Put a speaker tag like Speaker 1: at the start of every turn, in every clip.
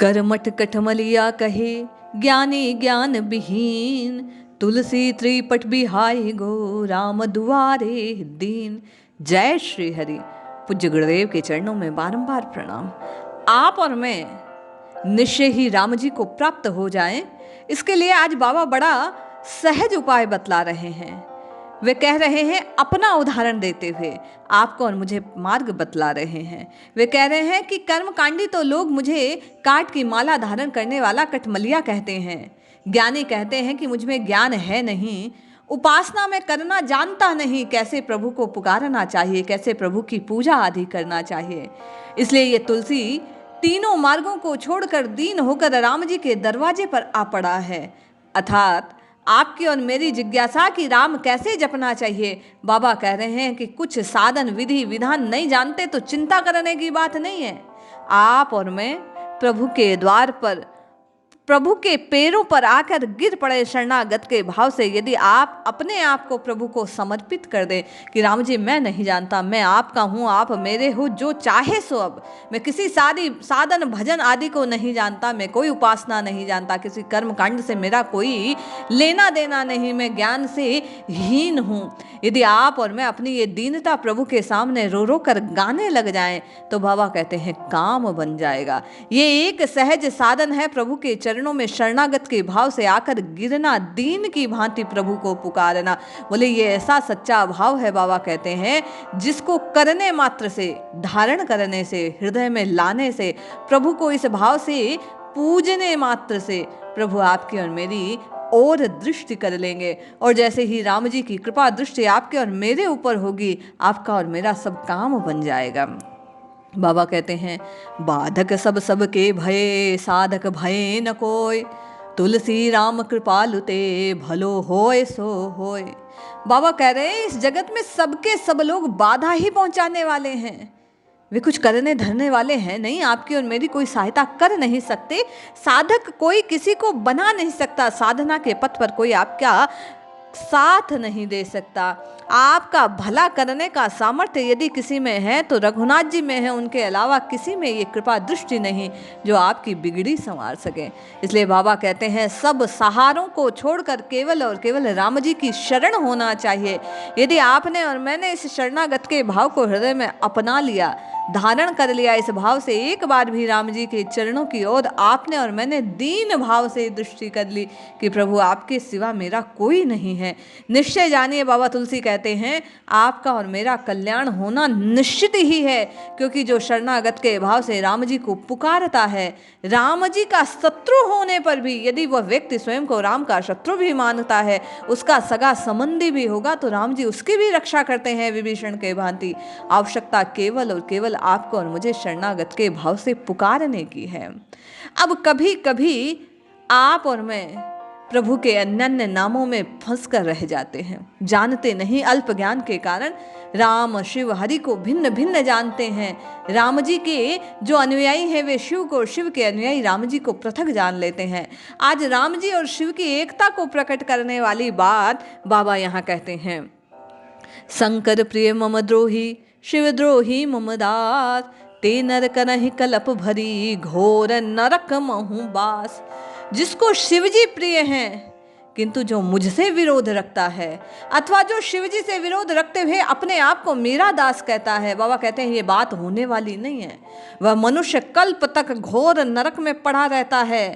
Speaker 1: करमठ कठमलिया कहे ज्ञानी ज्ञान विहीन, तुलसी त्रिपट बिहाई गो राम दुआरे दीन। जय श्री हरि। पूज्य गुरुदेव के चरणों में बारंबार प्रणाम। आप और मैं निश्चय ही राम जी को प्राप्त हो जाएं, इसके लिए आज बाबा बड़ा सहज उपाय बतला रहे हैं। वे कह रहे हैं, अपना उदाहरण देते हुए आपको और मुझे मार्ग बतला रहे हैं। वे कह रहे हैं कि कर्मकांडी तो लोग मुझे काट की माला धारण करने वाला कठमलिया कहते हैं। ज्ञानी कहते हैं कि मुझ में ज्ञान है नहीं, उपासना में करना जानता नहीं, कैसे प्रभु को पुकारना चाहिए, कैसे प्रभु की पूजा आदि करना चाहिए। इसलिए ये तुलसी तीनों मार्गों को छोड़कर दीन होकर राम जी के दरवाजे पर आ पड़ा है। अर्थात आपकी और मेरी जिज्ञासा कि राम कैसे जपना चाहिए। बाबा कह रहे हैं कि कुछ साधन विधि विधान नहीं जानते तो चिंता करने की बात नहीं है। आप और मैं प्रभु के द्वार पर, प्रभु के पैरों पर आकर गिर पड़े शरणागत के भाव से यदि आप अपने आप को प्रभु को समर्पित कर दें कि राम जी मैं नहीं जानता, मैं आपका हूँ, आप मेरे हो, जो चाहे सो। अब मैं किसी साधन भजन आदि को नहीं जानता, मैं कोई उपासना नहीं जानता, किसी कर्म कांड से मेरा कोई लेना देना नहीं, मैं ज्ञान से हीन हूँ। यदि आप और मैं अपनी ये दीनता प्रभु के सामने रो रो कर गाने लग जाएं तो बाबा कहते हैं काम बन जाएगा। ये एक सहज साधन है प्रभु के चरणों में शरणागत के भाव से आकर गिरना, दीन की भांति प्रभु को पुकारना। बोले ये ऐसा सच्चा भाव है, बाबा कहते हैं, जिसको करने मात्र से, धारण करने से, हृदय में लाने से, प्रभु को इस भाव से पूजने मात्र से प्रभु आपकी और मेरी और दृष्टि कर लेंगे। और जैसे ही राम जी की कृपा दृष्टि आपके और मेरे ऊपर होगी, आपका और मेरा सब काम बन जाएगा। बाबा कहते हैं, बाधक सब सबके भये, साधक भये न कोय, तुलसी राम कृपालु ते भलो होय सो होय। बाबा कह रहे हैं, इस जगत में सबके सब लोग बाधा ही पहुंचाने वाले हैं, वे कुछ करने धरने वाले हैं नहीं। आपकी और मेरी कोई सहायता कर नहीं सकते। साधक कोई किसी को बना नहीं सकता, साधना के पथ पर कोई आपका साथ नहीं दे सकता। आपका भला करने का सामर्थ्य यदि किसी में है तो रघुनाथ जी में है, उनके अलावा किसी में ये कृपा दृष्टि नहीं जो आपकी बिगड़ी संवार सके। इसलिए बाबा कहते हैं, सब सहारों को छोड़कर केवल और केवल राम जी की शरण होना चाहिए। यदि आपने और मैंने इस शरणागत के भाव को हृदय में अपना लिया, धारण कर लिया, इस भाव से एक बार भी राम जी के चरणों की ओर आपने और मैंने दीन भाव से दृष्टि कर ली कि प्रभु आपके सिवा मेरा कोई नहीं है, निश्चय जानिए, बाबा तुलसी कहते हैं, आपका और मेरा कल्याण होना निश्चित ही है। क्योंकि जो शरणागत के भाव से राम जी को पुकारता है, राम जी का शत्रु होने पर भी यदि वह व्यक्ति स्वयं को राम का शत्रु भी मानता है, उसका सगा संबंधी भी होगा, तो राम जी उसकी भी रक्षा करते हैं विभीषण के भांति। आवश्यकता केवल और केवल आपको और मुझे शरणागत के भाव से पुकारने की है। अब कभी कभी आप और मैं प्रभु के अन्य नामों में फंस कर रह जाते हैं, जानते नहीं, अल्प ज्ञान के कारण राम शिव हरि को भिन्न भिन्न जानते हैं। राम जी के जो अनुयायी हैं वे शिव को, शिव के अनुयायी राम जी को पृथक जान लेते हैं। आज राम जी और शिव की एकता को प्रकट करने वाली बात बाबा यहाँ कहते हैं, शंकर प्रिय मम द्रोही, शिव द्रोही मम दास, ते नरक नहीं कलप भरी, घोर नरक महु बास। जिसको शिव जी प्रिय हैं किंतु जो मुझसे विरोध रखता है, अथवा जो शिव जी से विरोध रखते हुए अपने आप को मेरा दास कहता है, बाबा कहते हैं ये बात होने वाली नहीं है। वह मनुष्य कल्प तक घोर नरक में पड़ा रहता है।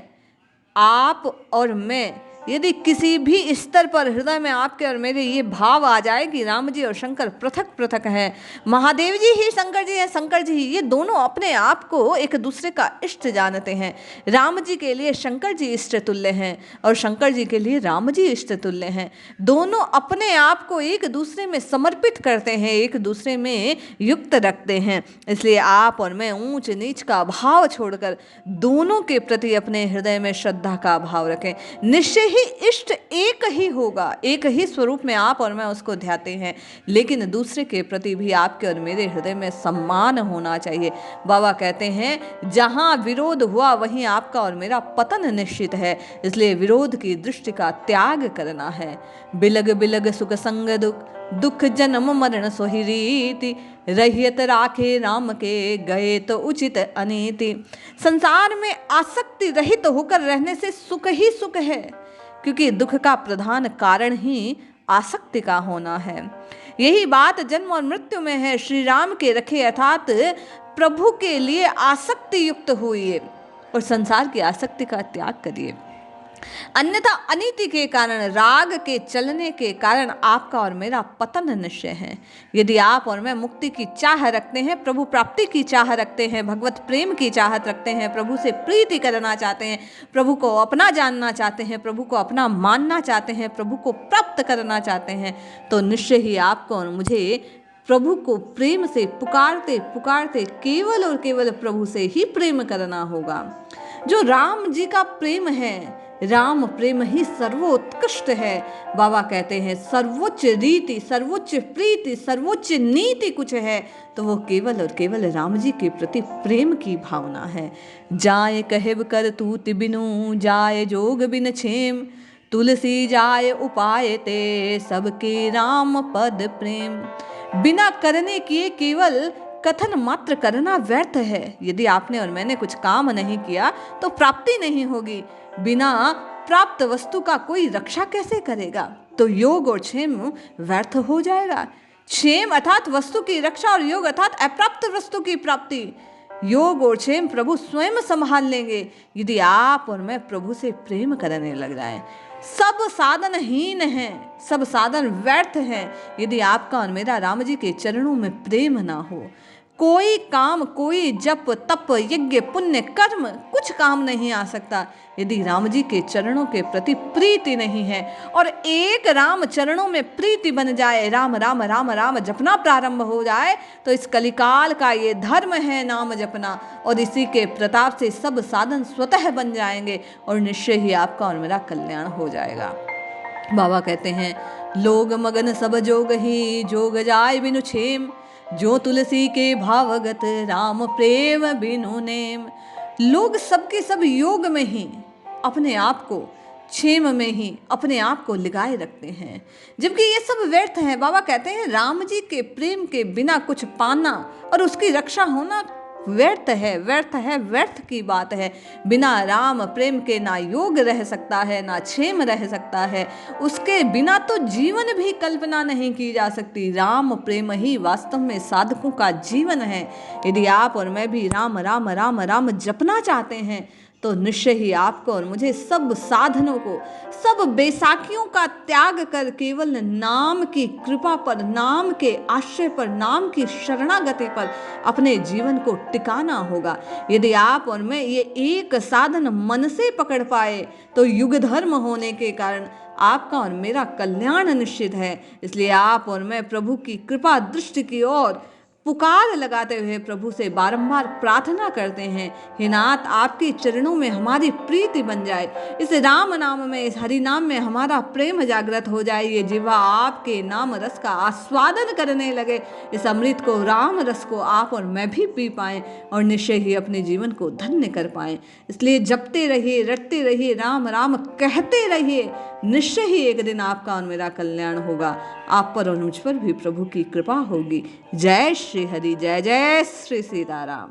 Speaker 1: आप और मैं यदि किसी भी स्तर पर हृदय में आपके और मेरे ये भाव आ जाए कि राम जी और शंकर पृथक पृथक हैं, महादेव जी ही शंकर जी हैं, शंकर जी ही, ये दोनों अपने आप को एक दूसरे का इष्ट जानते हैं। राम जी के लिए शंकर जी इष्ट तुल्य हैं और शंकर जी के लिए राम जी इष्ट तुल्य हैं। दोनों अपने आप को एक दूसरे में समर्पित करते हैं, एक दूसरे में युक्त रखते हैं। इसलिए आप और मैं ऊंच नीच का भाव छोड़कर दोनों के प्रति अपने हृदय में श्रद्धा का भाव रखें। निश्चय इष्ट एक ही होगा, एक ही स्वरूप में आप और मैं उसको ध्याते हैं, लेकिन दूसरे के प्रति भी आपके और मेरे हृदय में सम्मान होना चाहिए। बाबा कहते हैं, जहां विरोध हुआ वहीं आपका और मेरा पतन निश्चित है। इसलिए विरोध की दृष्टि का त्याग करना है। बिलग बिलग सुख संग दुख, दुख जन्म मरण सोहि रीति, रहियत राखे राम के, गए तो उचित अनीति। संसार में आसक्ति रहित होकर रहने से सुख ही सुख है, क्योंकि दुख का प्रधान कारण ही आसक्ति का होना है। यही बात जन्म और मृत्यु में है। श्री राम के रखे अर्थात प्रभु के लिए आसक्ति युक्त हुई और संसार की आसक्ति का त्याग करिए, अन्यथा अनीति के कारण, राग के चलने के कारण आपका और मेरा पतन निश्चय है। यदि आप और मैं मुक्ति की चाह रखते हैं, प्रभु प्राप्ति की चाह रखते हैं, भगवत प्रेम की चाहत रखते हैं, प्रभु से प्रीति करना चाहते हैं, प्रभु को अपना जानना चाहते हैं, प्रभु को अपना मानना चाहते हैं, प्रभु को प्राप्त करना चाहते हैं, तो निश्चय ही आपको और मुझे प्रभु को प्रेम से पुकारते पुकारते केवल और केवल प्रभु से ही प्रेम करना होगा। जो राम जी का प्रेम है, राम प्रेम ही सर्वोत्कृष्ट है। बाबा कहते हैं सर्वोच्च रीति, सर्वोच्च प्रीति, सर्वोच्च नीति कुछ है तो वो केवल और केवल राम जी के प्रति प्रेम की भावना है। जाए कहेब कर तूति बिनु, जाए जोग बिन छेम, तुलसी जाए उपाय ते, सबके राम पद प्रेम। बिना करने किए केवल कथन मात्र करना व्यर्थ है। यदि आपने और मैंने कुछ काम नहीं किया तो प्राप्ति नहीं होगी। बिना प्राप्त वस्तु का कोई रक्षा कैसे करेगा? तो योग और क्षेम व्यर्थ हो जाएगा। क्षेम अर्थात वस्तु की रक्षा और योग अर्थात अप्राप्त वस्तु की प्राप्ति। योग और क्षेम प्रभु स्वयं संभाल लेंगे यदि आप और मैं प्रभु से प्रेम करने लग जाएं। सब साधन हीन हैं, सब साधन व्यर्थ हैं यदि आपका और मेरा राम जी के चरणों में प्रेम ना हो। कोई काम, कोई जप तप यज्ञ पुण्य कर्म कुछ काम नहीं आ सकता यदि राम जी के चरणों के प्रति प्रीति नहीं है। और एक राम चरणों में प्रीति बन जाए, राम राम राम राम जपना प्रारंभ हो जाए तो इस कलिकाल का ये धर्म है नाम जपना, और इसी के प्रताप से सब साधन स्वतः बन जाएंगे और निश्चय ही आपका और मेरा कल्याण हो जाएगा। बाबा कहते हैं लोग मगन सब जोग ही, जोग जाय बिनु क्षेम, जो तुलसी के भावगत, राम प्रेम बिनु नेम। लोग सबके सब योग में ही अपने आप को, क्षेम में ही अपने आप को लगाए रखते हैं, जबकि ये सब व्यर्थ है। बाबा कहते हैं राम जी के प्रेम के बिना कुछ पाना और उसकी रक्षा होना व्यर्थ है, व्यर्थ है, व्यर्थ की बात है। बिना राम प्रेम के ना योग रह सकता है, ना क्षेम रह सकता है। उसके बिना तो जीवन भी कल्पना नहीं की जा सकती। राम प्रेम ही वास्तव में साधकों का जीवन है। यदि आप और मैं भी राम राम राम राम जपना चाहते हैं तो निश्चय ही आपको और मुझे सब साधनों को, सब बेसाखियों का त्याग कर केवल नाम की कृपा पर, नाम के आश्रय पर, नाम की शरणागति पर अपने जीवन को टिकाना होगा। यदि आप और मैं ये एक साधन मन से पकड़ पाए तो युग धर्म होने के कारण आपका और मेरा कल्याण निश्चित है। इसलिए आप और मैं प्रभु की कृपा दृष्टि की ओर पुकार लगाते हुए प्रभु से बारंबार प्रार्थना करते हैं, हे नाथ आपके चरणों में हमारी प्रीति बन जाए, इस राम नाम में, इस हरि नाम में हमारा प्रेम जागृत हो जाए, ये जिह्वा आपके नाम रस का आस्वादन करने लगे, इस अमृत को, राम रस को आप और मैं भी पी पाएं और निश्चय ही अपने जीवन को धन्य कर पाएं। इसलिए जपते रहिए, रटते रहिए, राम राम कहते रहिए, निश्चय ही एक दिन आपका और मेरा कल्याण होगा। आप पर और मुझ पर भी प्रभु की कृपा होगी। जय श्री हरि, जय जय श्री सीताराम।